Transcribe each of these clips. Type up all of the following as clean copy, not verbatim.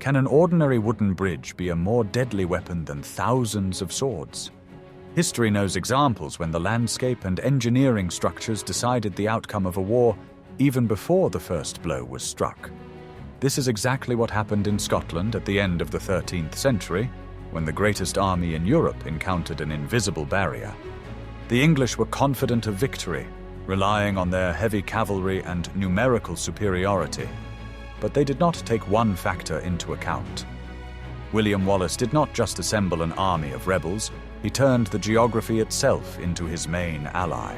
Can an ordinary wooden bridge be a more deadly weapon than thousands of swords? History knows examples when the landscape and engineering structures decided the outcome of a war even before the first blow was struck. This is exactly what happened in Scotland at the end of the 13th century, when the greatest army in Europe encountered an invisible barrier. The English were confident of victory, relying on their heavy cavalry and numerical superiority. But they did not take one factor into account. William Wallace did not just assemble an army of rebels, he turned the geography itself into his main ally.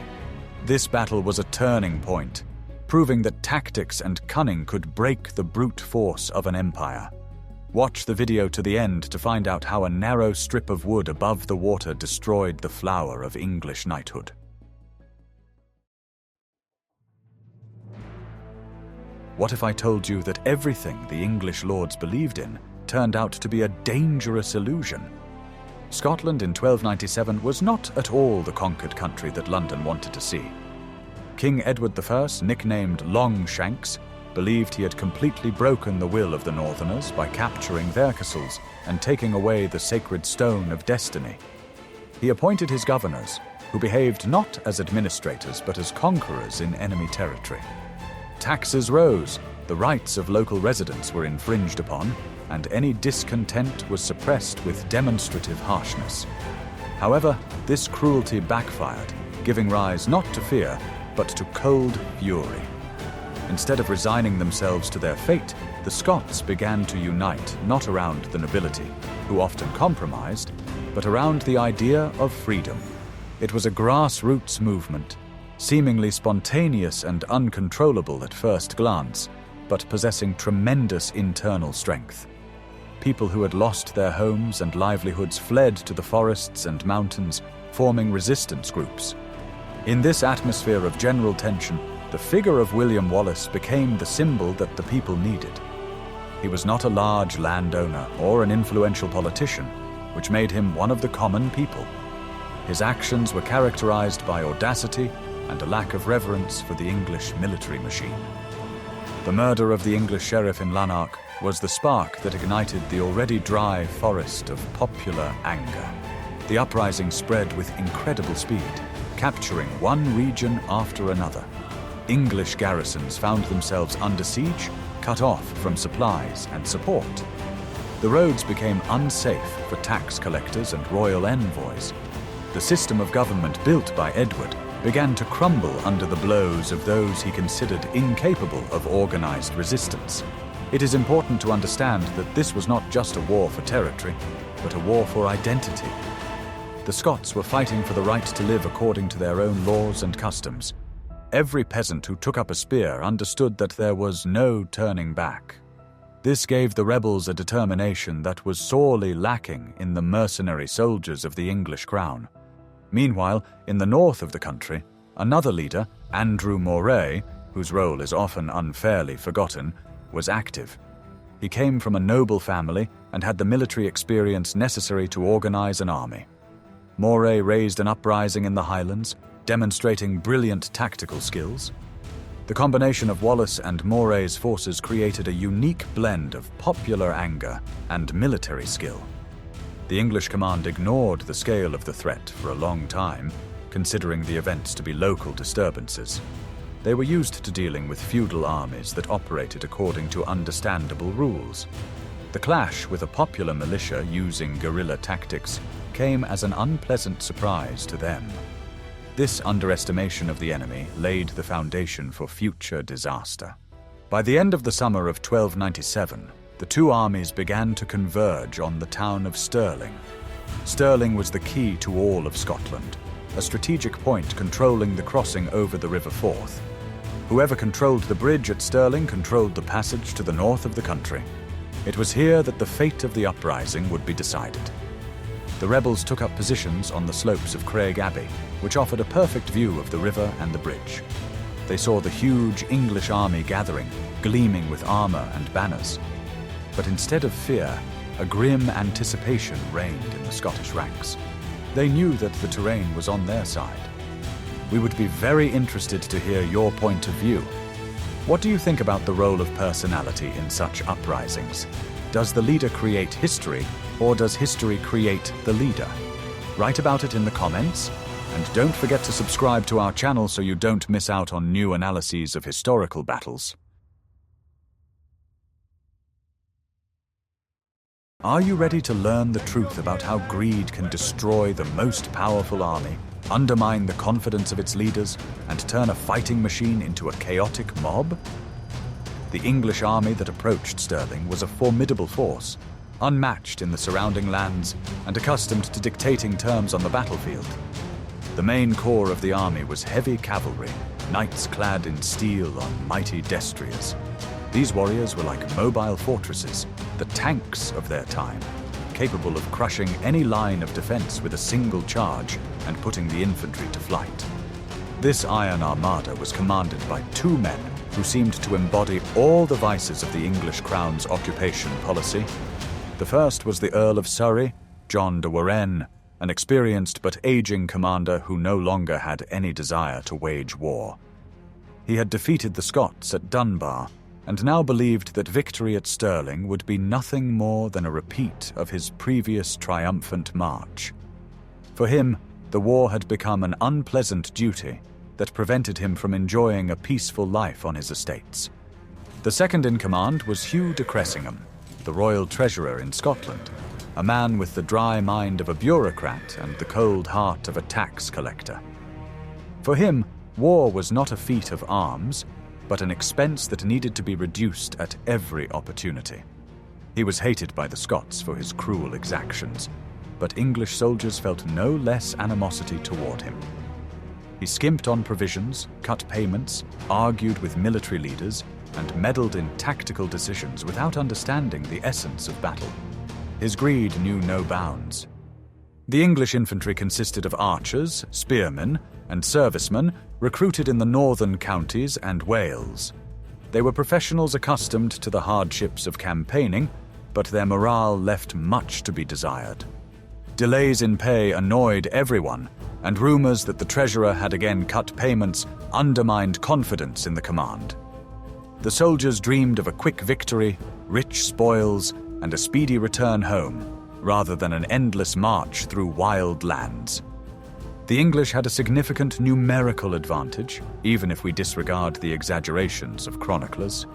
This battle was a turning point, proving that tactics and cunning could break the brute force of an empire. Watch the video to the end to find out how a narrow strip of wood above the water destroyed the flower of English knighthood. What if I told you that everything the English lords believed in turned out to be a dangerous illusion? Scotland in 1297 was not at all the conquered country that London wanted to see. King Edward I, nicknamed Longshanks, believed he had completely broken the will of the Northerners by capturing their castles and taking away the sacred stone of destiny. He appointed his governors, who behaved not as administrators but as conquerors in enemy territory. Taxes rose, the rights of local residents were infringed upon, and any discontent was suppressed with demonstrative harshness. However, this cruelty backfired, giving rise not to fear, but to cold fury. Instead of resigning themselves to their fate, the Scots began to unite not around the nobility, who often compromised, but around the idea of freedom. It was a grassroots movement, seemingly spontaneous and uncontrollable at first glance, but possessing tremendous internal strength. People who had lost their homes and livelihoods fled to the forests and mountains, forming resistance groups. In this atmosphere of general tension, the figure of William Wallace became the symbol that the people needed. He was not a large landowner or an influential politician, which made him one of the common people. His actions were characterized by audacity and a lack of reverence for the English military machine. The murder of the English sheriff in Lanark was the spark that ignited the already dry forest of popular anger. The uprising spread with incredible speed, capturing one region after another. English garrisons found themselves under siege, cut off from supplies and support. The roads became unsafe for tax collectors and royal envoys. The system of government built by Edward began to crumble under the blows of those he considered incapable of organized resistance. It is important to understand that this was not just a war for territory, but a war for identity. The Scots were fighting for the right to live according to their own laws and customs. Every peasant who took up a spear understood that there was no turning back. This gave the rebels a determination that was sorely lacking in the mercenary soldiers of the English crown. Meanwhile, in the north of the country, another leader, Andrew Moray, whose role is often unfairly forgotten, was active. He came from a noble family and had the military experience necessary to organize an army. Moray raised an uprising in the Highlands, demonstrating brilliant tactical skills. The combination of Wallace and Moray's forces created a unique blend of popular anger and military skill. The English command ignored the scale of the threat for a long time, considering the events to be local disturbances. They were used to dealing with feudal armies that operated according to understandable rules. The clash with a popular militia using guerrilla tactics came as an unpleasant surprise to them. This underestimation of the enemy laid the foundation for future disaster. By the end of the summer of 1297, the two armies began to converge on the town of Stirling. Stirling was the key to all of Scotland, a strategic point controlling the crossing over the River Forth. Whoever controlled the bridge at Stirling controlled the passage to the north of the country. It was here that the fate of the uprising would be decided. The rebels took up positions on the slopes of Craig Abbey, which offered a perfect view of the river and the bridge. They saw the huge English army gathering, gleaming with armor and banners. But instead of fear, a grim anticipation reigned in the Scottish ranks. They knew that the terrain was on their side. We would be very interested to hear your point of view. What do you think about the role of personality in such uprisings? Does the leader create history, or does history create the leader? Write about it in the comments, and don't forget to subscribe to our channel so you don't miss out on new analyses of historical battles. Are you ready to learn the truth about how greed can destroy the most powerful army, undermine the confidence of its leaders, and turn a fighting machine into a chaotic mob? The English army that approached Stirling was a formidable force, unmatched in the surrounding lands and accustomed to dictating terms on the battlefield. The main core of the army was heavy cavalry, knights clad in steel on mighty destriers. These warriors were like mobile fortresses, the tanks of their time, capable of crushing any line of defense with a single charge and putting the infantry to flight. This iron armada was commanded by two men who seemed to embody all the vices of the English crown's occupation policy. The first was the Earl of Surrey, John de Warenne, an experienced but aging commander who no longer had any desire to wage war. He had defeated the Scots at Dunbar, and now believed that victory at Stirling would be nothing more than a repeat of his previous triumphant march. For him, the war had become an unpleasant duty that prevented him from enjoying a peaceful life on his estates. The second in command was Hugh de Cressingham, the royal treasurer in Scotland, a man with the dry mind of a bureaucrat and the cold heart of a tax collector. For him, war was not a feat of arms, but an expense that needed to be reduced at every opportunity. He was hated by the Scots for his cruel exactions, but English soldiers felt no less animosity toward him. He skimped on provisions, cut payments, argued with military leaders, and meddled in tactical decisions without understanding the essence of battle. His greed knew no bounds. The English infantry consisted of archers, spearmen, and servicemen recruited in the northern counties and Wales. They were professionals accustomed to the hardships of campaigning, but their morale left much to be desired. Delays in pay annoyed everyone, and rumors that the treasurer had again cut payments undermined confidence in the command. The soldiers dreamed of a quick victory, rich spoils, and a speedy return home, rather than an endless march through wild lands. The English had a significant numerical advantage, even if we disregard the exaggerations of chroniclers.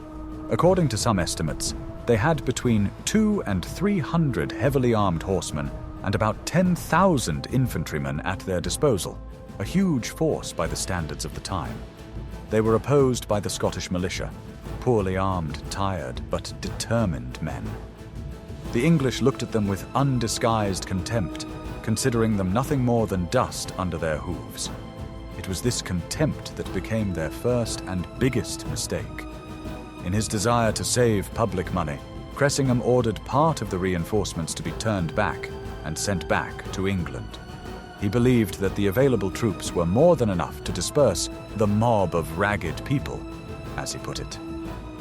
According to some estimates, they had between 200 and 300 heavily armed horsemen and about 10,000 infantrymen at their disposal, a huge force by the standards of the time. They were opposed by the Scottish militia, poorly armed, tired, but determined men. The English looked at them with undisguised contempt, considering them nothing more than dust under their hooves. It was this contempt that became their first and biggest mistake. In his desire to save public money, Cressingham ordered part of the reinforcements to be turned back and sent back to England. He believed that the available troops were more than enough to disperse the mob of ragged people, as he put it.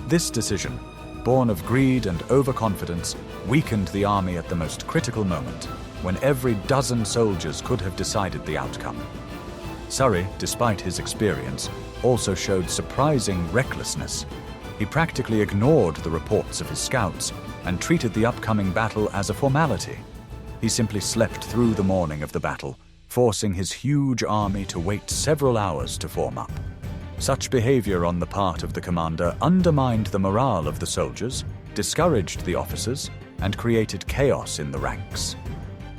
This decision, born of greed and overconfidence, weakened the army at the most critical moment, when every dozen soldiers could have decided the outcome. Surrey, despite his experience, also showed surprising recklessness. He practically ignored the reports of his scouts and treated the upcoming battle as a formality. He simply slept through the morning of the battle, forcing his huge army to wait several hours to form up. Such behavior on the part of the commander undermined the morale of the soldiers, discouraged the officers, and created chaos in the ranks.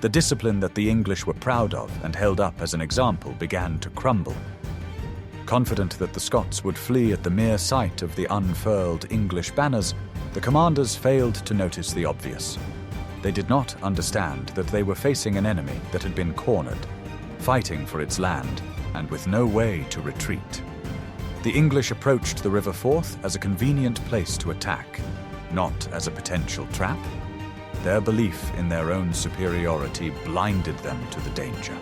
The discipline that the English were proud of and held up as an example began to crumble. Confident that the Scots would flee at the mere sight of the unfurled English banners, the commanders failed to notice the obvious. They did not understand that they were facing an enemy that had been cornered, fighting for its land, and with no way to retreat. The English approached the River Forth as a convenient place to attack, not as a potential trap. Their belief in their own superiority blinded them to the danger.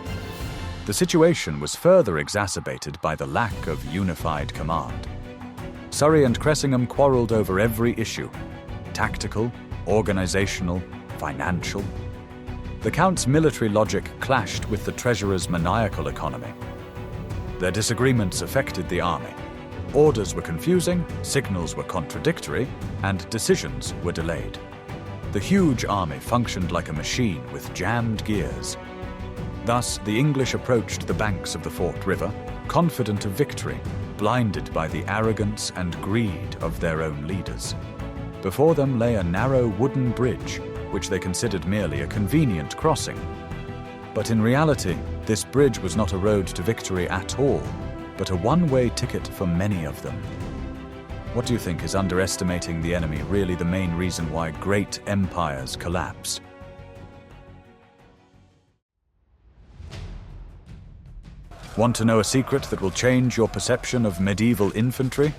The situation was further exacerbated by the lack of unified command. Surrey and Cressingham quarreled over every issue: tactical, organizational, financial. The Count's military logic clashed with the treasurer's maniacal economy. Their disagreements affected the army. Orders were confusing, signals were contradictory, and decisions were delayed. The The huge army functioned like a machine with jammed gears. Thus, the English approached the banks of the Forth River, confident of victory, blinded by the arrogance and greed of their own leaders. Before them lay a narrow wooden bridge, which they considered merely a convenient crossing. But in reality, this bridge was not a road to victory at all, but a one-way ticket for many of them. What do you think, is underestimating the enemy really the main reason why great empires collapse? Want to know a secret that will change your perception of medieval infantry?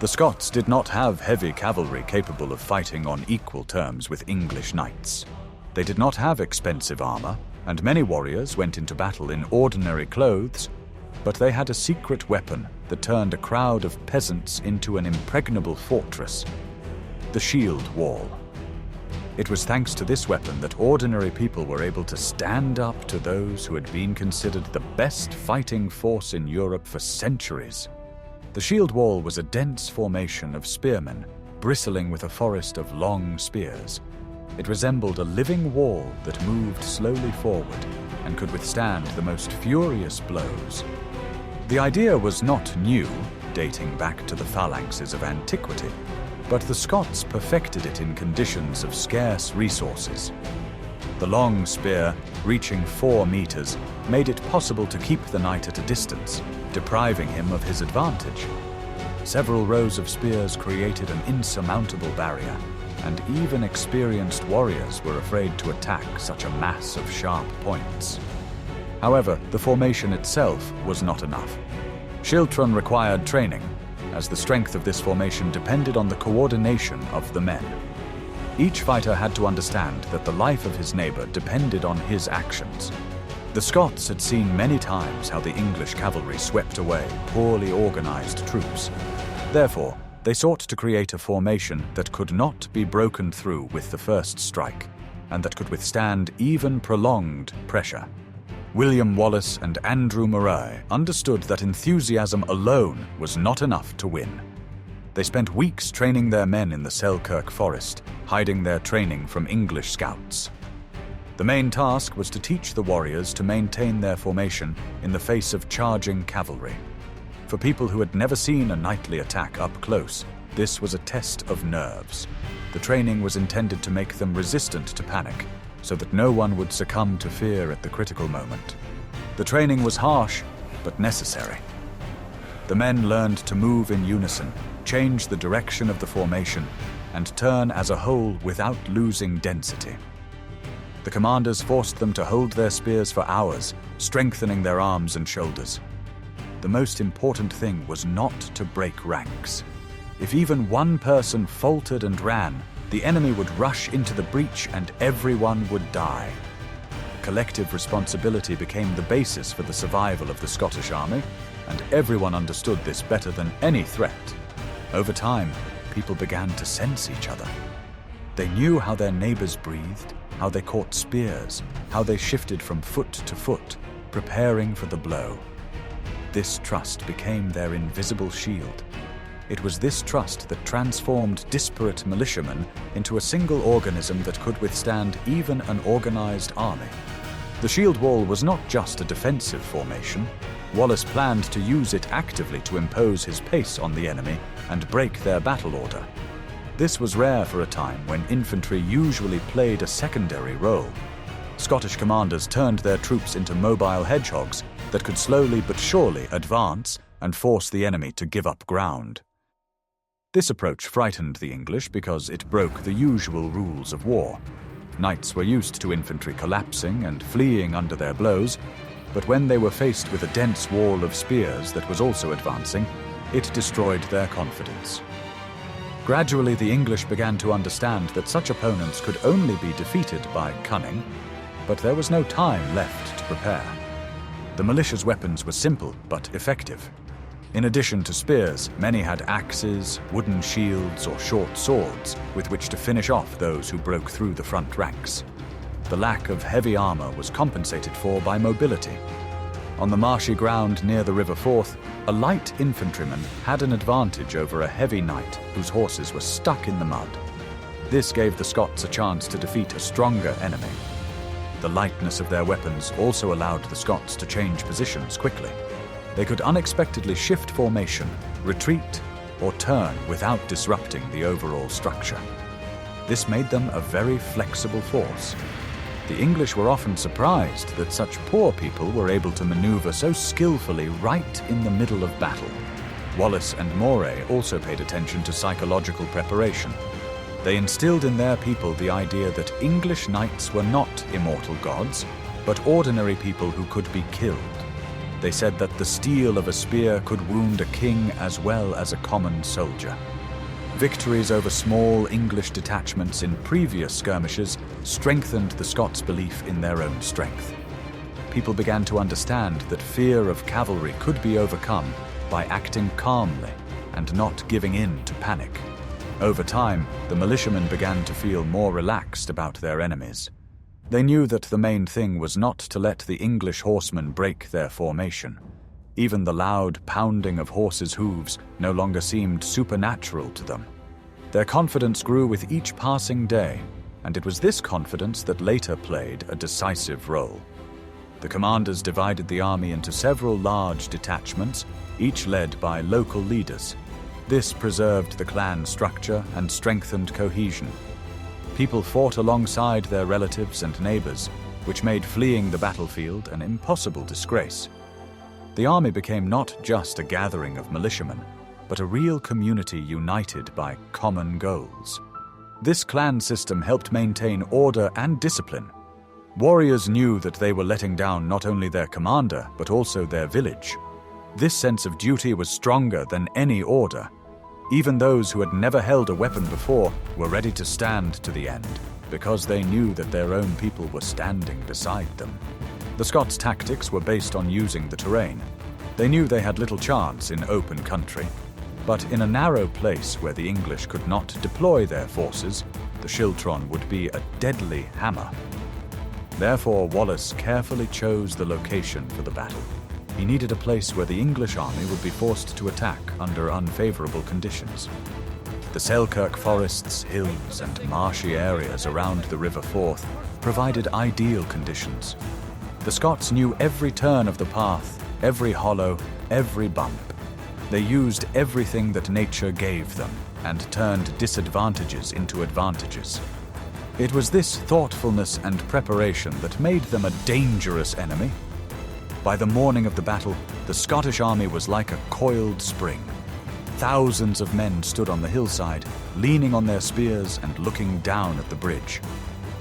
The Scots did not have heavy cavalry capable of fighting on equal terms with English knights. They did not have expensive armor, and many warriors went into battle in ordinary clothes, but they had a secret weapon that turned a crowd of peasants into an impregnable fortress: the shield wall. It was thanks to this weapon that ordinary people were able to stand up to those who had been considered the best fighting force in Europe for centuries. The shield wall was a dense formation of spearmen, bristling with a forest of long spears. It resembled a living wall that moved slowly forward and could withstand the most furious blows. The idea was not new, dating back to the phalanxes of antiquity, but the Scots perfected it in conditions of scarce resources. The long spear, reaching 4 meters, made it possible to keep the knight at a distance, depriving him of his advantage. Several rows of spears created an insurmountable barrier, and even experienced warriors were afraid to attack such a mass of sharp points. However, the formation itself was not enough. Schiltron required training, as the strength of this formation depended on the coordination of the men. Each fighter had to understand that the life of his neighbor depended on his actions. The Scots had seen many times how the English cavalry swept away poorly organized troops. Therefore, they sought to create a formation that could not be broken through with the first strike, and that could withstand even prolonged pressure. William Wallace and Andrew Moray understood that enthusiasm alone was not enough to win. They spent weeks training their men in the Selkirk forest, hiding their training from English scouts. The main task was to teach the warriors to maintain their formation in the face of charging cavalry. For people who had never seen a knightly attack up close, this was a test of nerves. The training was intended to make them resistant to panic, so that no one would succumb to fear at the critical moment. The training was harsh, but necessary. The men learned to move in unison, change the direction of the formation, and turn as a whole without losing density. The commanders forced them to hold their spears for hours, strengthening their arms and shoulders. The most important thing was not to break ranks. If even one person faltered and ran, the enemy would rush into the breach and everyone would die. Collective responsibility became the basis for the survival of the Scottish army, and everyone understood this better than any threat. Over time, people began to sense each other. They knew how their neighbors breathed, how they caught spears, how they shifted from foot to foot, preparing for the blow. This trust became their invisible shield. It was this trust that transformed disparate militiamen into a single organism that could withstand even an organized army. The shield wall was not just a defensive formation. Wallace planned to use it actively to impose his pace on the enemy and break their battle order. This was rare for a time when infantry usually played a secondary role. Scottish commanders turned their troops into mobile hedgehogs that could slowly but surely advance and force the enemy to give up ground. This approach frightened the English because it broke the usual rules of war. Knights were used to infantry collapsing and fleeing under their blows, but when they were faced with a dense wall of spears that was also advancing, it destroyed their confidence. Gradually, the English began to understand that such opponents could only be defeated by cunning, but there was no time left to prepare. The militia's weapons were simple but effective. In addition to spears, many had axes, wooden shields, or short swords with which to finish off those who broke through the front ranks. The lack of heavy armor was compensated for by mobility. On the marshy ground near the River Forth, a light infantryman had an advantage over a heavy knight whose horses were stuck in the mud. This gave the Scots a chance to defeat a stronger enemy. The lightness of their weapons also allowed the Scots to change positions quickly. They could unexpectedly shift formation, retreat, or turn without disrupting the overall structure. This made them a very flexible force. The English were often surprised that such poor people were able to maneuver so skillfully right in the middle of battle. Wallace and Moray also paid attention to psychological preparation. They instilled in their people the idea that English knights were not immortal gods, but ordinary people who could be killed. They said that the steel of a spear could wound a king as well as a common soldier. Victories over small English detachments in previous skirmishes strengthened the Scots' belief in their own strength. People began to understand that fear of cavalry could be overcome by acting calmly and not giving in to panic. Over time, the militiamen began to feel more relaxed about their enemies. They knew that the main thing was not to let the English horsemen break their formation. Even the loud pounding of horses' hooves no longer seemed supernatural to them. Their confidence grew with each passing day, and it was this confidence that later played a decisive role. The commanders divided the army into several large detachments, each led by local leaders. This preserved the clan structure and strengthened cohesion. People fought alongside their relatives and neighbors, which made fleeing the battlefield an impossible disgrace. The army became not just a gathering of militiamen, but a real community united by common goals. This clan system helped maintain order and discipline. Warriors knew that they were letting down not only their commander, but also their village. This sense of duty was stronger than any order. Even those who had never held a weapon before were ready to stand to the end, because they knew that their own people were standing beside them. The Scots' tactics were based on using the terrain. They knew they had little chance in open country, but in a narrow place where the English could not deploy their forces, the schiltron would be a deadly hammer. Therefore, Wallace carefully chose the location for the battle. He needed a place where the English army would be forced to attack under unfavorable conditions. The Selkirk forests, hills, and marshy areas around the River Forth provided ideal conditions. The Scots knew every turn of the path, every hollow, every bump. They used everything that nature gave them and turned disadvantages into advantages. It was this thoughtfulness and preparation that made them a dangerous enemy. By the morning of the battle, the Scottish army was like a coiled spring. Thousands of men stood on the hillside, leaning on their spears and looking down at the bridge.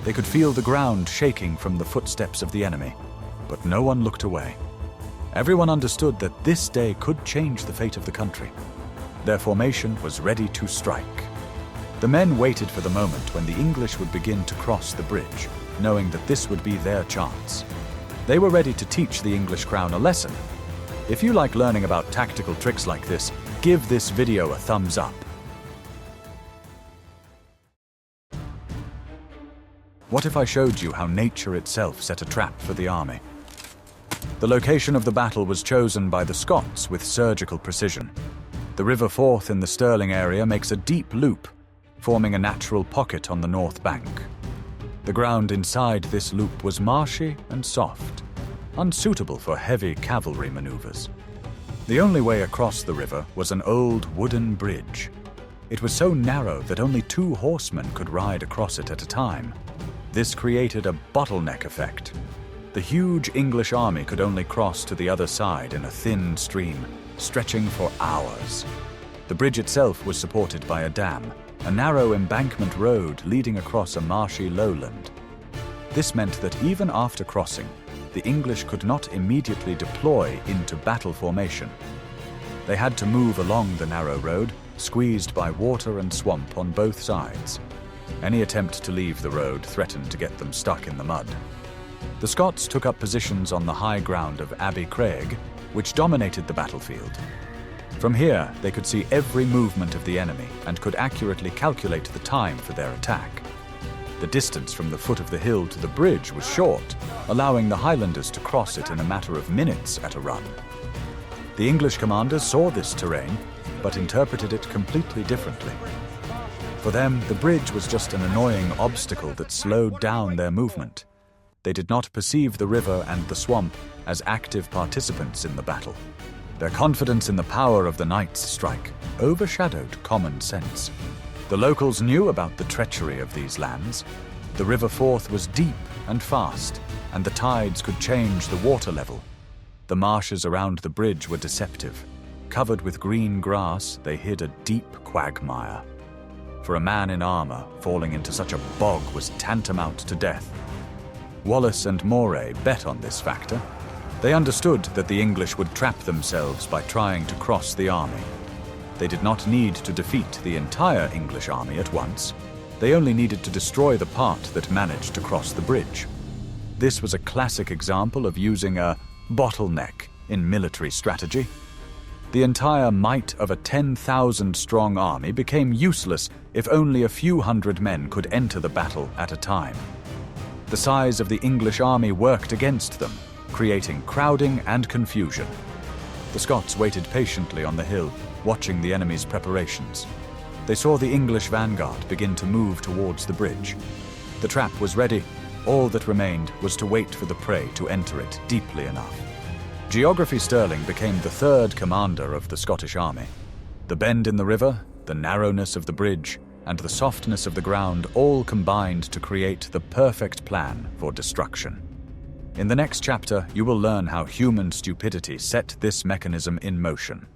They could feel the ground shaking from the footsteps of the enemy, but no one looked away. Everyone understood that this day could change the fate of the country. Their formation was ready to strike. The men waited for the moment when the English would begin to cross the bridge, knowing that this would be their chance. They were ready to teach the English crown a lesson. If you like learning about tactical tricks like this, give this video a thumbs up. What if I showed you how nature itself set a trap for the army? The location of the battle was chosen by the Scots with surgical precision. The River Forth in the Stirling area makes a deep loop, forming a natural pocket on the north bank. The ground inside this loop was marshy and soft, unsuitable for heavy cavalry maneuvers. The only way across the river was an old wooden bridge. It was so narrow that only 2 horsemen could ride across it at a time. This created a bottleneck effect. The huge English army could only cross to the other side in a thin stream, stretching for hours. The bridge itself was supported by a dam, a narrow embankment road leading across a marshy lowland. This meant that even after crossing, the English could not immediately deploy into battle formation. They had to move along the narrow road, squeezed by water and swamp on both sides. Any attempt to leave the road threatened to get them stuck in the mud. The Scots took up positions on the high ground of Abbey Craig, which dominated the battlefield. From here, they could see every movement of the enemy and could accurately calculate the time for their attack. The distance from the foot of the hill to the bridge was short, allowing the Highlanders to cross it in a matter of minutes at a run. The English commanders saw this terrain, but interpreted it completely differently. For them, the bridge was just an annoying obstacle that slowed down their movement. They did not perceive the river and the swamp as active participants in the battle. Their confidence in the power of the knight's strike overshadowed common sense. The locals knew about the treachery of these lands. The river Forth was deep and fast, and the tides could change the water level. The marshes around the bridge were deceptive. Covered with green grass, they hid a deep quagmire. For a man in armor, falling into such a bog was tantamount to death. Wallace and Moray bet on this factor. They understood that the English would trap themselves by trying to cross the army. They did not need to defeat the entire English army at once. They only needed to destroy the part that managed to cross the bridge. This was a classic example of using a bottleneck in military strategy. The entire might of a 10,000-strong army became useless if only a few hundred men could enter the battle at a time. The size of the English army worked against them, creating crowding and confusion. The Scots waited patiently on the hill, watching the enemy's preparations. They saw the English vanguard begin to move towards the bridge. The trap was ready. All that remained was to wait for the prey to enter it deeply enough. Geography Stirling became the third commander of the Scottish army. The bend in the river, the narrowness of the bridge, and the softness of the ground all combined to create the perfect plan for destruction. In the next chapter, you will learn how human stupidity set this mechanism in motion.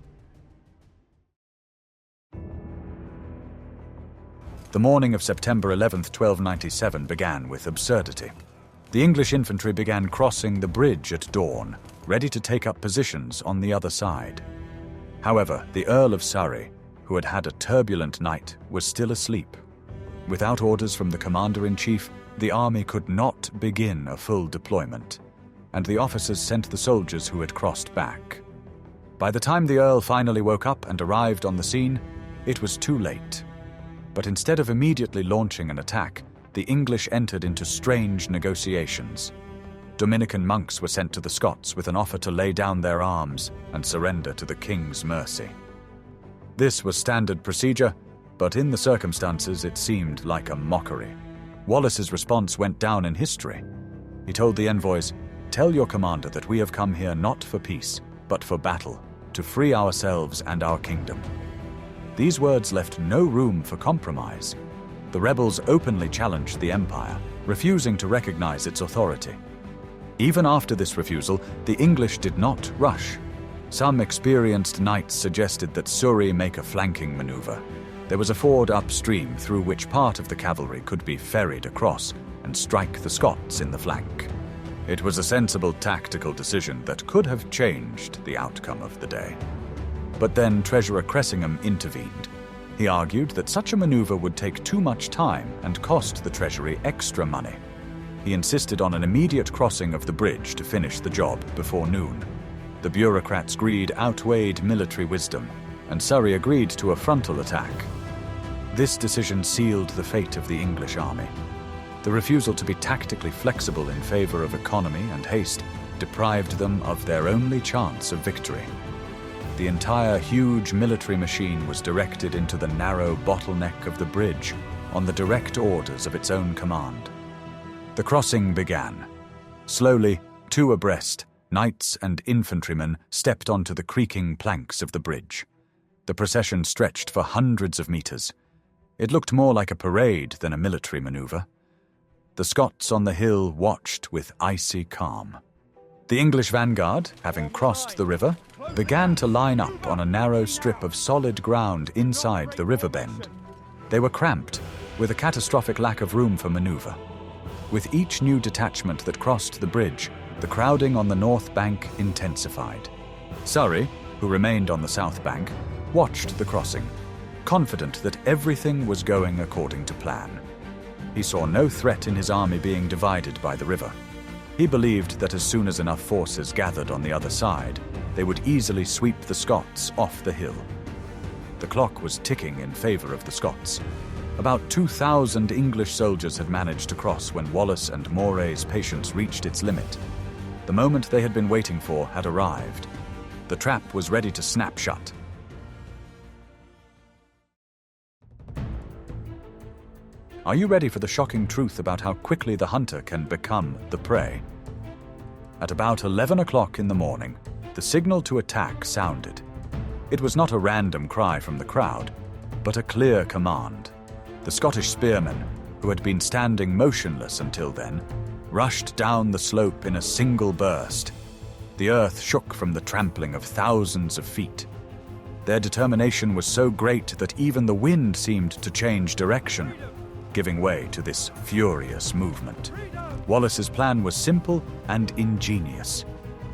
The morning of September 11, 1297 began with absurdity. The English infantry began crossing the bridge at dawn, ready to take up positions on the other side. However, the Earl of Surrey, who had had a turbulent night, was still asleep. Without orders from the commander-in-chief, the army could not begin a full deployment, and the officers sent the soldiers who had crossed back. By the time the Earl finally woke up and arrived on the scene, it was too late. But instead of immediately launching an attack, the English entered into strange negotiations. Dominican monks were sent to the Scots with an offer to lay down their arms and surrender to the king's mercy. This was standard procedure, but in the circumstances it seemed like a mockery. Wallace's response went down in history. He told the envoys, "Tell your commander that we have come here not for peace, but for battle, to free ourselves and our kingdom." These words left no room for compromise. The rebels openly challenged the empire, refusing to recognize its authority. Even after this refusal, the English did not rush. Some experienced knights suggested that Surrey make a flanking maneuver. There was a ford upstream through which part of the cavalry could be ferried across and strike the Scots in the flank. It was a sensible tactical decision that could have changed the outcome of the day. But then Treasurer Cressingham intervened. He argued that such a maneuver would take too much time and cost the Treasury extra money. He insisted on an immediate crossing of the bridge to finish the job before noon. The bureaucrats' greed outweighed military wisdom, and Surrey agreed to a frontal attack. This decision sealed the fate of the English army. The refusal to be tactically flexible in favor of economy and haste deprived them of their only chance of victory. The entire huge military machine was directed into the narrow bottleneck of the bridge on the direct orders of its own command. The crossing began. Slowly, two abreast, knights and infantrymen stepped onto the creaking planks of the bridge. The procession stretched for hundreds of meters. It looked more like a parade than a military maneuver. The Scots on the hill watched with icy calm. The English vanguard, having crossed the river, began to line up on a narrow strip of solid ground inside the river bend. They were cramped, with a catastrophic lack of room for maneuver. With each new detachment that crossed the bridge, the crowding on the north bank intensified. Surrey, who remained on the south bank, watched the crossing, confident that everything was going according to plan. He saw no threat in his army being divided by the river. He believed that as soon as enough forces gathered on the other side, they would easily sweep the Scots off the hill. The clock was ticking in favor of the Scots. About 2,000 English soldiers had managed to cross when Wallace and Moray's patience reached its limit. The moment they had been waiting for had arrived. The trap was ready to snap shut. Are you ready for the shocking truth about how quickly the hunter can become the prey? At about 11 o'clock in the morning, the signal to attack sounded. It was not a random cry from the crowd, but a clear command. The Scottish spearmen, who had been standing motionless until then, rushed down the slope in a single burst. The earth shook from the trampling of thousands of feet. Their determination was so great that even the wind seemed to change direction, giving way to this furious movement. Wallace's plan was simple and ingenious.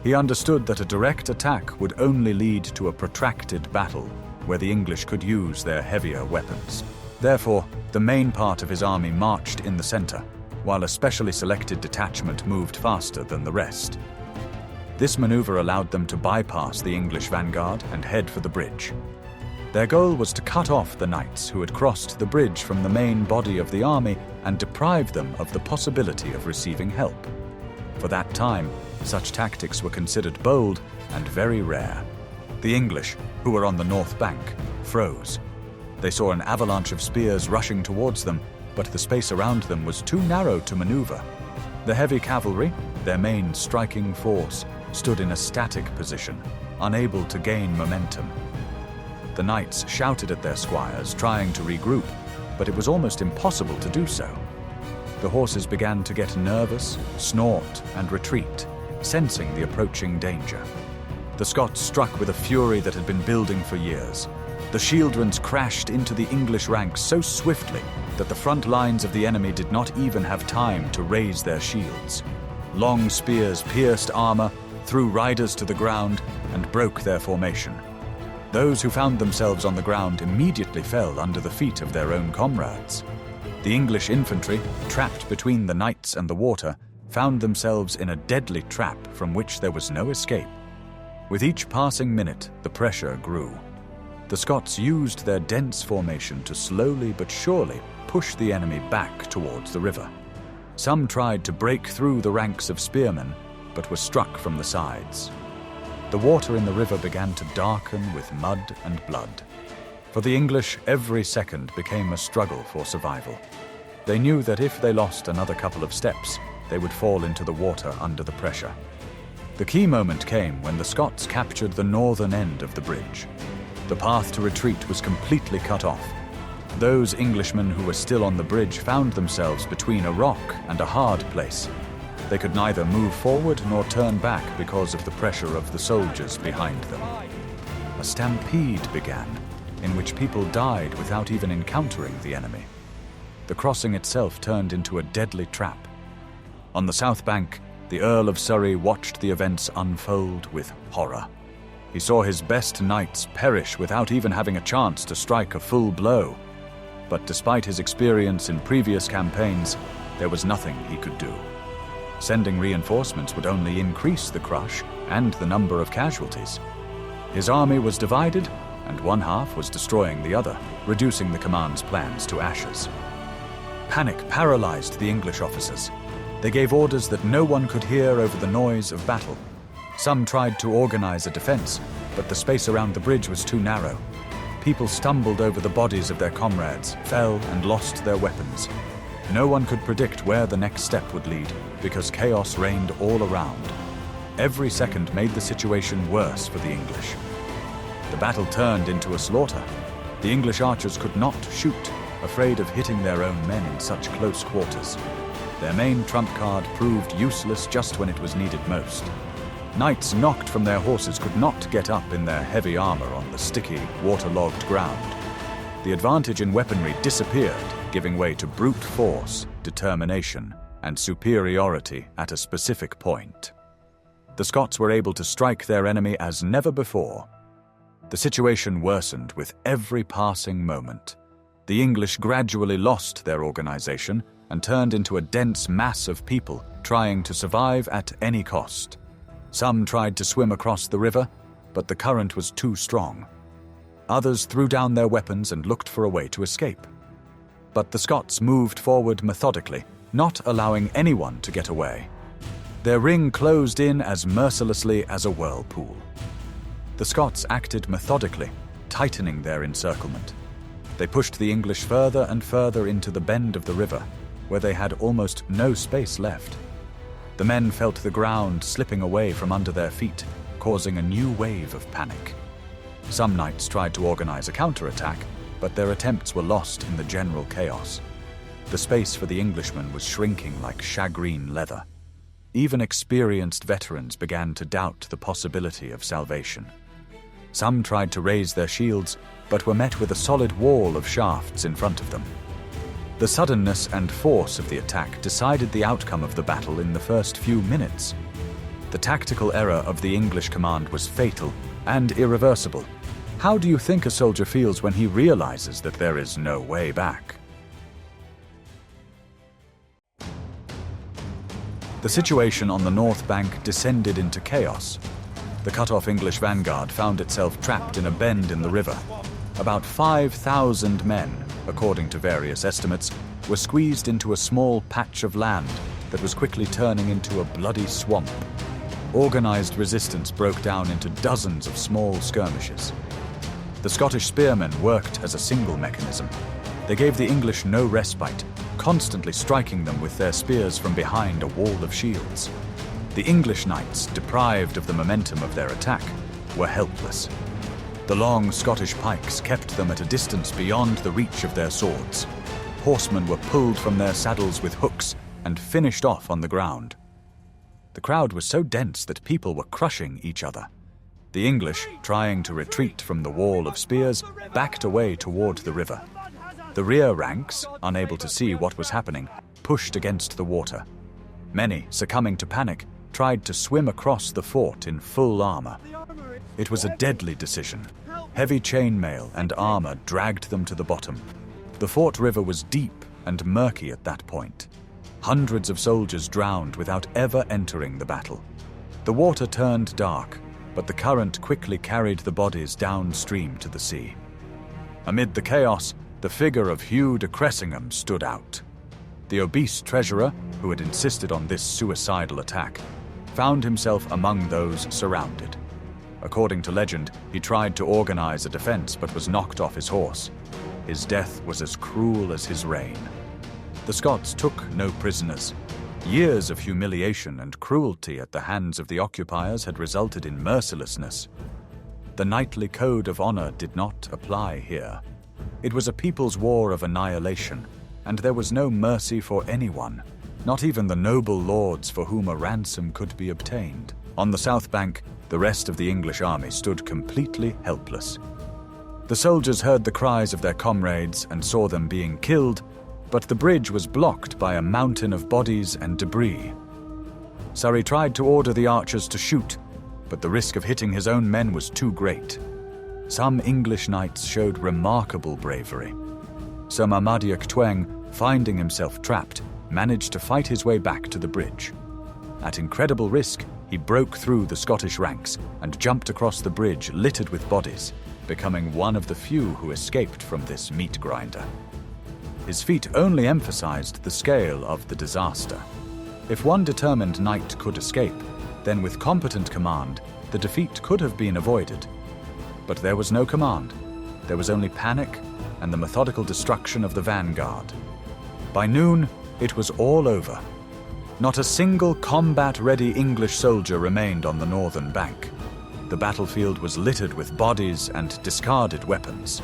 He understood that a direct attack would only lead to a protracted battle where the English could use their heavier weapons. Therefore, the main part of his army marched in the center, while a specially selected detachment moved faster than the rest. This maneuver allowed them to bypass the English vanguard and head for the bridge. Their goal was to cut off the knights who had crossed the bridge from the main body of the army and deprive them of the possibility of receiving help. For that time, such tactics were considered bold and very rare. The English, who were on the north bank, froze. They saw an avalanche of spears rushing towards them, but the space around them was too narrow to maneuver. The heavy cavalry, their main striking force, stood in a static position, unable to gain momentum. The knights shouted at their squires, trying to regroup, but it was almost impossible to do so. The horses began to get nervous, snort, and retreat, sensing the approaching danger. The Scots struck with a fury that had been building for years. The shieldrons crashed into the English ranks so swiftly that the front lines of the enemy did not even have time to raise their shields. Long spears pierced armor, threw riders to the ground, and broke their formation. Those who found themselves on the ground immediately fell under the feet of their own comrades. The English infantry, trapped between the knights and the water, found themselves in a deadly trap from which there was no escape. With each passing minute, the pressure grew. The Scots used their dense formation to slowly but surely push the enemy back towards the river. Some tried to break through the ranks of spearmen, but were struck from the sides. The water in the river began to darken with mud and blood. For the English, every second became a struggle for survival. They knew that if they lost another couple of steps, they would fall into the water under the pressure. The key moment came when the Scots captured the northern end of the bridge. The path to retreat was completely cut off. Those Englishmen who were still on the bridge found themselves between a rock and a hard place. They could neither move forward nor turn back because of the pressure of the soldiers behind them. A stampede began, in which people died without even encountering the enemy. The crossing itself turned into a deadly trap. On the south bank, the Earl of Surrey watched the events unfold with horror. He saw his best knights perish without even having a chance to strike a full blow. But despite his experience in previous campaigns, there was nothing he could do. Sending reinforcements would only increase the crush and the number of casualties. His army was divided, and one half was destroying the other, reducing the command's plans to ashes. Panic paralyzed the English officers. They gave orders that no one could hear over the noise of battle. Some tried to organize a defense, but the space around the bridge was too narrow. People stumbled over the bodies of their comrades, fell and lost their weapons. No one could predict where the next step would lead, because chaos reigned all around. Every second made the situation worse for the English. The battle turned into a slaughter. The English archers could not shoot, afraid of hitting their own men in such close quarters. Their main trump card proved useless just when it was needed most. Knights knocked from their horses could not get up in their heavy armor on the sticky, waterlogged ground. The advantage in weaponry disappeared, giving way to brute force, determination, and superiority at a specific point. The Scots were able to strike their enemy as never before. The situation worsened with every passing moment. The English gradually lost their organization and turned into a dense mass of people trying to survive at any cost. Some tried to swim across the river, but the current was too strong. Others threw down their weapons and looked for a way to escape. But the Scots moved forward methodically, not allowing anyone to get away. Their ring closed in as mercilessly as a whirlpool. The Scots acted methodically, tightening their encirclement. They pushed the English further and further into the bend of the river, where they had almost no space left. The men felt the ground slipping away from under their feet, causing a new wave of panic. Some knights tried to organize a counterattack, but their attempts were lost in the general chaos. The space for the Englishmen was shrinking like shagreen leather. Even experienced veterans began to doubt the possibility of salvation. Some tried to raise their shields, but were met with a solid wall of shafts in front of them. The suddenness and force of the attack decided the outcome of the battle in the first few minutes. The tactical error of the English command was fatal and irreversible. How do you think a soldier feels when he realizes that there is no way back? The situation on the north bank descended into chaos. The cut-off English vanguard found itself trapped in a bend in the river. About 5,000 men, according to various estimates, were squeezed into a small patch of land that was quickly turning into a bloody swamp. Organized resistance broke down into dozens of small skirmishes. The Scottish spearmen worked as a single mechanism. They gave the English no respite, constantly striking them with their spears from behind a wall of shields. The English knights, deprived of the momentum of their attack, were helpless. The long Scottish pikes kept them at a distance beyond the reach of their swords. Horsemen were pulled from their saddles with hooks and finished off on the ground. The crowd was so dense that people were crushing each other. The English, trying to retreat from the wall of spears, backed away toward the river. The rear ranks, unable to see what was happening, pushed against the water. Many, succumbing to panic, tried to swim across the fort in full armor. It was a deadly decision. Heavy chainmail and armor dragged them to the bottom. The fort river was deep and murky at that point. Hundreds of soldiers drowned without ever entering the battle. The water turned dark, but the current quickly carried the bodies downstream to the sea. Amid the chaos, the figure of Hugh de Cressingham stood out. The obese treasurer, who had insisted on this suicidal attack, found himself among those surrounded. According to legend, he tried to organize a defense but was knocked off his horse. His death was as cruel as his reign. The Scots took no prisoners. Years of humiliation and cruelty at the hands of the occupiers had resulted in mercilessness. The knightly code of honor did not apply here. It was a people's war of annihilation, and there was no mercy for anyone, not even the noble lords for whom a ransom could be obtained. On the south bank, the rest of the English army stood completely helpless. The soldiers heard the cries of their comrades and saw them being killed, but the bridge was blocked by a mountain of bodies and debris. Surrey tried to order the archers to shoot, but the risk of hitting his own men was too great. Some English knights showed remarkable bravery. Sir Marmaduke Tweng, finding himself trapped, managed to fight his way back to the bridge. At incredible risk, he broke through the Scottish ranks and jumped across the bridge littered with bodies, becoming one of the few who escaped from this meat grinder. His feat only emphasized the scale of the disaster. If one determined knight could escape, then with competent command, the defeat could have been avoided. But there was no command. There was only panic and the methodical destruction of the vanguard. By noon, it was all over. Not a single combat-ready English soldier remained on the northern bank. The battlefield was littered with bodies and discarded weapons.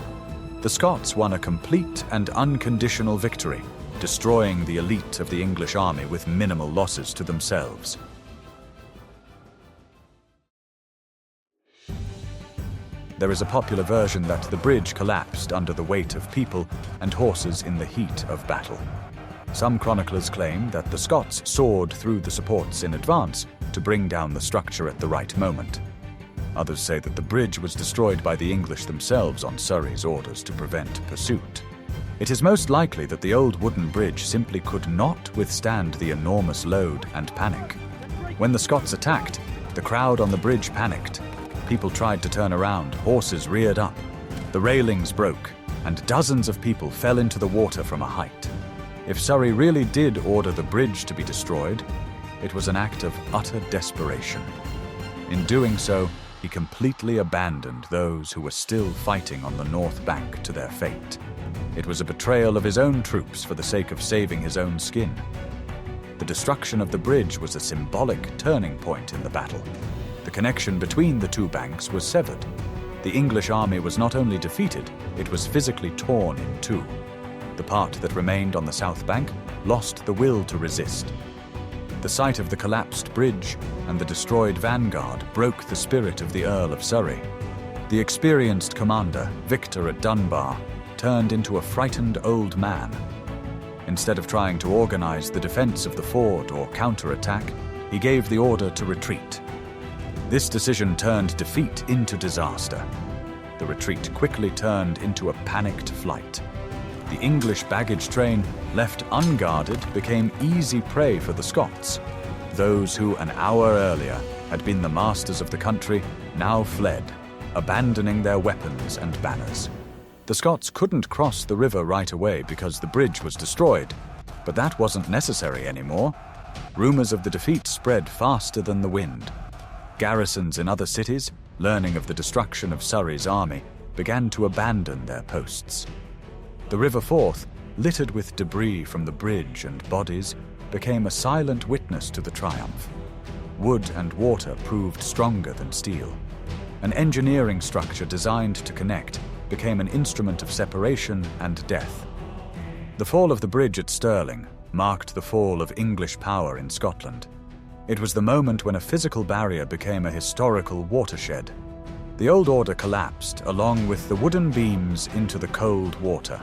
The Scots won a complete and unconditional victory, destroying the elite of the English army with minimal losses to themselves. There is a popular version that the bridge collapsed under the weight of people and horses in the heat of battle. Some chroniclers claim that the Scots soared through the supports in advance to bring down the structure at the right moment. Others say that the bridge was destroyed by the English themselves on Surrey's orders to prevent pursuit. It is most likely that the old wooden bridge simply could not withstand the enormous load and panic. When the Scots attacked, the crowd on the bridge panicked. People tried to turn around, horses reared up. The railings broke, and dozens of people fell into the water from a height. If Surrey really did order the bridge to be destroyed, it was an act of utter desperation. In doing so, he completely abandoned those who were still fighting on the north bank to their fate. It was a betrayal of his own troops for the sake of saving his own skin. The destruction of the bridge was a symbolic turning point in the battle. The connection between the two banks was severed. The English army was not only defeated, it was physically torn in two. The part that remained on the south bank lost the will to resist. The sight of the collapsed bridge and the destroyed vanguard broke the spirit of the Earl of Surrey. The experienced commander, Victor at Dunbar, turned into a frightened old man. Instead of trying to organize the defense of the ford or counterattack, he gave the order to retreat. This decision turned defeat into disaster. The retreat quickly turned into a panicked flight. The English baggage train, left unguarded, became easy prey for the Scots. Those who, an hour earlier, had been the masters of the country, now fled, abandoning their weapons and banners. The Scots couldn't cross the river right away because the bridge was destroyed, but that wasn't necessary anymore. Rumors of the defeat spread faster than the wind. Garrisons in other cities, learning of the destruction of Surrey's army, began to abandon their posts. The River Forth, littered with debris from the bridge and bodies, became a silent witness to the triumph. Wood and water proved stronger than steel. An engineering structure designed to connect became an instrument of separation and death. The fall of the bridge at Stirling marked the fall of English power in Scotland. It was the moment when a physical barrier became a historical watershed. The old order collapsed along with the wooden beams into the cold water.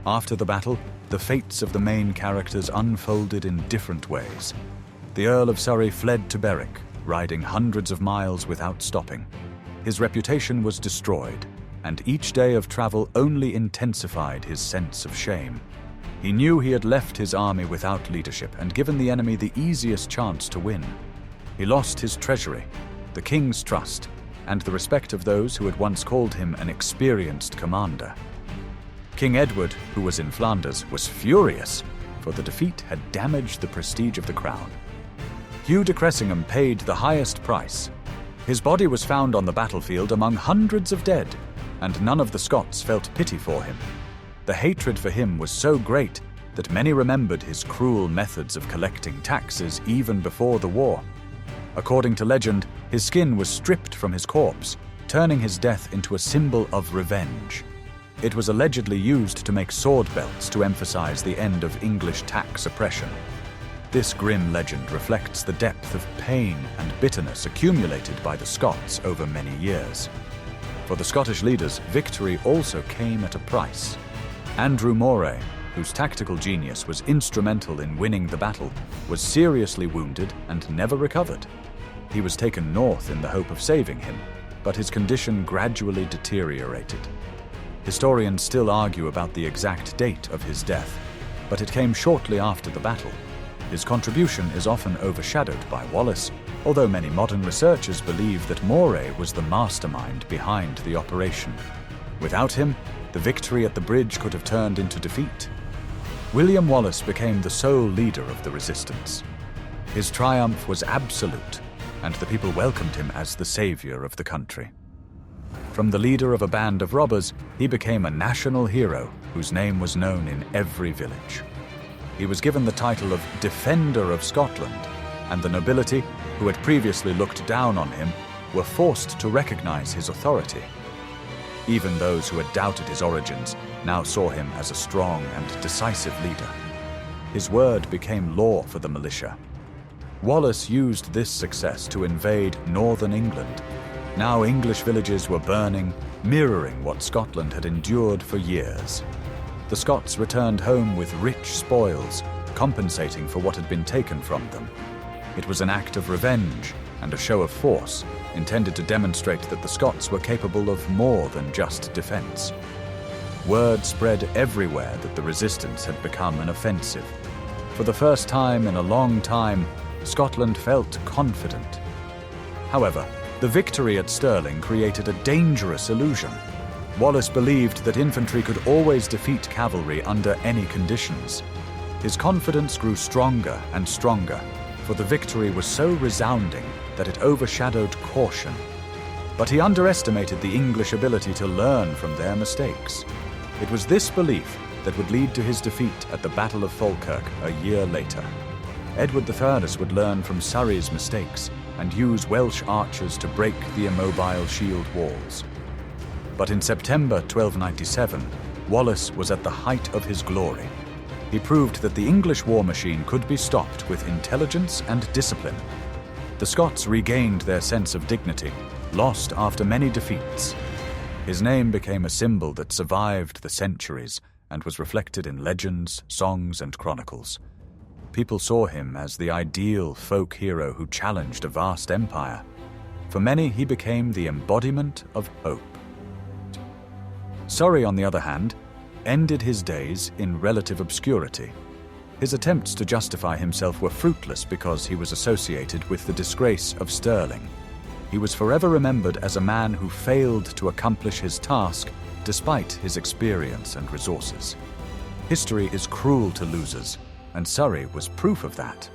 After the battle, the fates of the main characters unfolded in different ways. The Earl of Surrey fled to Berwick, riding hundreds of miles without stopping. His reputation was destroyed, and each day of travel only intensified his sense of shame. He knew he had left his army without leadership and given the enemy the easiest chance to win. He lost his treasury, the king's trust, and the respect of those who had once called him an experienced commander. King Edward, who was in Flanders, was furious, for the defeat had damaged the prestige of the crown. Hugh de Cressingham paid the highest price. His body was found on the battlefield among hundreds of dead, and none of the Scots felt pity for him. The hatred for him was so great that many remembered his cruel methods of collecting taxes even before the war. According to legend, his skin was stripped from his corpse, turning his death into a symbol of revenge. It was allegedly used to make sword belts to emphasize the end of English tax oppression. This grim legend reflects the depth of pain and bitterness accumulated by the Scots over many years. For the Scottish leaders, victory also came at a price. Andrew Moray, whose tactical genius was instrumental in winning the battle, was seriously wounded and never recovered. He was taken north in the hope of saving him, but his condition gradually deteriorated. Historians still argue about the exact date of his death, but it came shortly after the battle. His contribution is often overshadowed by Wallace, although many modern researchers believe that Moray was the mastermind behind the operation. Without him, the victory at the bridge could have turned into defeat. William Wallace became the sole leader of the resistance. His triumph was absolute, and the people welcomed him as the savior of the country. From the leader of a band of robbers, he became a national hero whose name was known in every village. He was given the title of Defender of Scotland, and the nobility, who had previously looked down on him, were forced to recognize his authority. Even those who had doubted his origins now saw him as a strong and decisive leader. His word became law for the militia. Wallace used this success to invade northern England. Now English villages were burning, mirroring what Scotland had endured for years. The Scots returned home with rich spoils, compensating for what had been taken from them. It was an act of revenge and a show of force, intended to demonstrate that the Scots were capable of more than just defense. Word spread everywhere that the resistance had become an offensive. For the first time in a long time, Scotland felt confident. However, the victory at Stirling created a dangerous illusion. Wallace believed that infantry could always defeat cavalry under any conditions. His confidence grew stronger and stronger, for the victory was so resounding that it overshadowed caution. But he underestimated the English ability to learn from their mistakes. It was this belief that would lead to his defeat at the Battle of Falkirk a year later. Edward III would learn from Surrey's mistakes and use Welsh archers to break the immobile shield walls. But in September 1297, Wallace was at the height of his glory. He proved that the English war machine could be stopped with intelligence and discipline. The Scots regained their sense of dignity, lost after many defeats. His name became a symbol that survived the centuries and was reflected in legends, songs, and chronicles. People saw him as the ideal folk hero who challenged a vast empire. For many, he became the embodiment of hope. Surrey, on the other hand, ended his days in relative obscurity. His attempts to justify himself were fruitless because he was associated with the disgrace of Stirling. He was forever remembered as a man who failed to accomplish his task despite his experience and resources. History is cruel to losers, and Surrey was proof of that.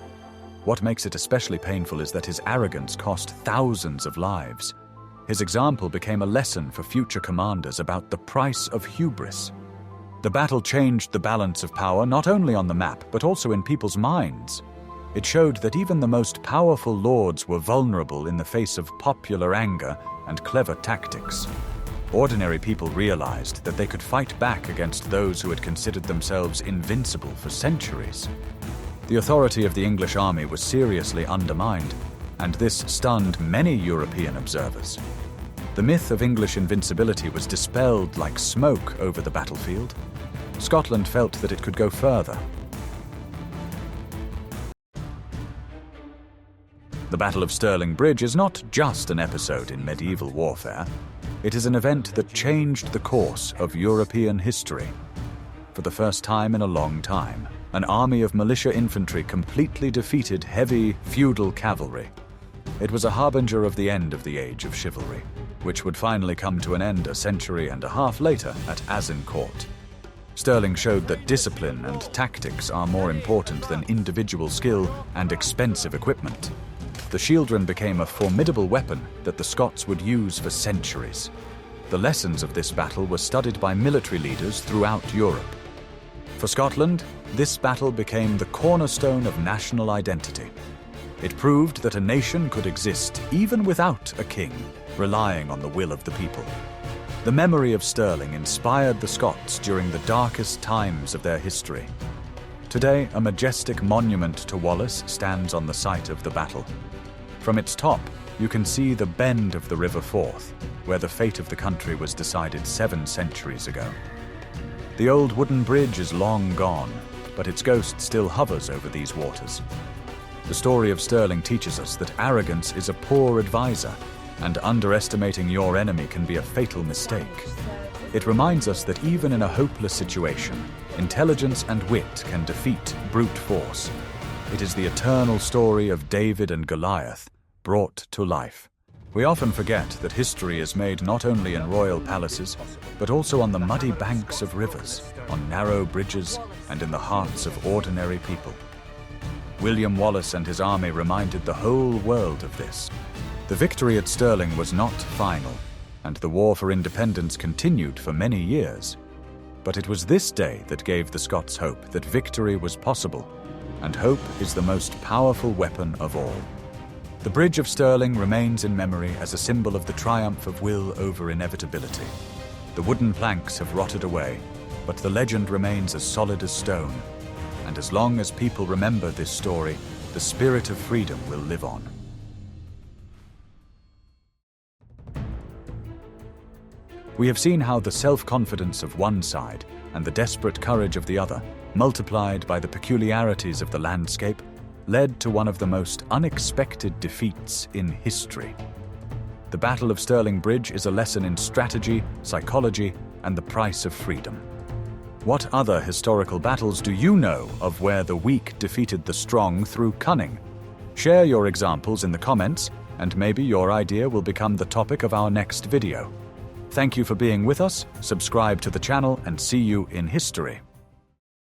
What makes it especially painful is that his arrogance cost thousands of lives. His example became a lesson for future commanders about the price of hubris. The battle changed the balance of power not only on the map, but also in people's minds. It showed that even the most powerful lords were vulnerable in the face of popular anger and clever tactics. Ordinary people realized that they could fight back against those who had considered themselves invincible for centuries. The authority of the English army was seriously undermined, and this stunned many European observers. The myth of English invincibility was dispelled like smoke over the battlefield. Scotland felt that it could go further. The Battle of Stirling Bridge is not just an episode in medieval warfare. It is an event that changed the course of European history. For the first time in a long time, an army of militia infantry completely defeated heavy feudal cavalry. It was a harbinger of the end of the age of chivalry, which would finally come to an end a century and a half later at Azincourt. Stirling showed that discipline and tactics are more important than individual skill and expensive equipment. The schiltron became a formidable weapon that the Scots would use for centuries. The lessons of this battle were studied by military leaders throughout Europe. For Scotland, this battle became the cornerstone of national identity. It proved that a nation could exist even without a king, relying on the will of the people. The memory of Stirling inspired the Scots during the darkest times of their history. Today, a majestic monument to Wallace stands on the site of the battle. From its top, you can see the bend of the River Forth, where the fate of the country was decided 7 centuries ago. The old wooden bridge is long gone, but its ghost still hovers over these waters. The story of Stirling teaches us that arrogance is a poor advisor, and underestimating your enemy can be a fatal mistake. It reminds us that even in a hopeless situation, intelligence and wit can defeat brute force. It is the eternal story of David and Goliath, brought to life. We often forget that history is made not only in royal palaces, but also on the muddy banks of rivers, on narrow bridges, and in the hearts of ordinary people. William Wallace and his army reminded the whole world of this. The victory at Stirling was not final, and the war for independence continued for many years. But it was this day that gave the Scots hope that victory was possible, and hope is the most powerful weapon of all. The Bridge of Stirling remains in memory as a symbol of the triumph of will over inevitability. The wooden planks have rotted away, but the legend remains as solid as stone. And as long as people remember this story, the spirit of freedom will live on. We have seen how the self-confidence of one side and the desperate courage of the other, multiplied by the peculiarities of the landscape, led to one of the most unexpected defeats in history. The Battle of Stirling Bridge is a lesson in strategy, psychology, and the price of freedom. What other historical battles do you know of where the weak defeated the strong through cunning? Share your examples in the comments, and maybe your idea will become the topic of our next video. Thank you for being with us, subscribe to the channel, and see you in history.